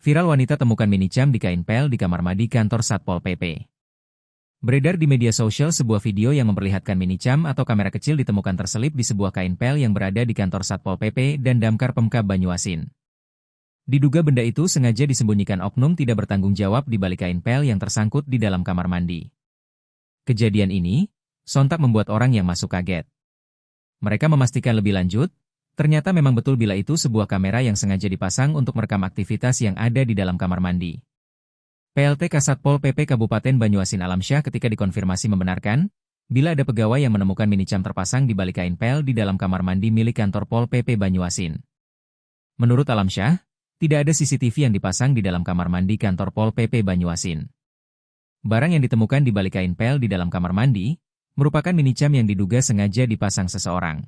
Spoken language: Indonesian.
Viral wanita temukan minicam di kain pel di kamar mandi kantor Satpol PP. Beredar di media sosial sebuah video yang memperlihatkan minicam atau kamera kecil ditemukan terselip di sebuah kain pel yang berada di kantor Satpol PP dan Damkar Pemkab Banyuasin. Diduga benda itu sengaja disembunyikan oknum tidak bertanggung jawab di balik kain pel yang tersangkut di dalam kamar mandi. Kejadian ini sontak membuat orang yang masuk kaget. Mereka memastikan lebih lanjut, ternyata memang betul bila itu sebuah kamera yang sengaja dipasang untuk merekam aktivitas yang ada di dalam kamar mandi. PLT Kasatpol PP Kabupaten Banyuasin Alamsyah ketika dikonfirmasi membenarkan, bila ada pegawai yang menemukan minicam terpasang di balik kain pel di dalam kamar mandi milik kantor Pol PP Banyuasin. Menurut Alamsyah, tidak ada CCTV yang dipasang di dalam kamar mandi kantor Pol PP Banyuasin. Barang yang ditemukan di balik kain pel di dalam kamar mandi, merupakan minicam yang diduga sengaja dipasang seseorang.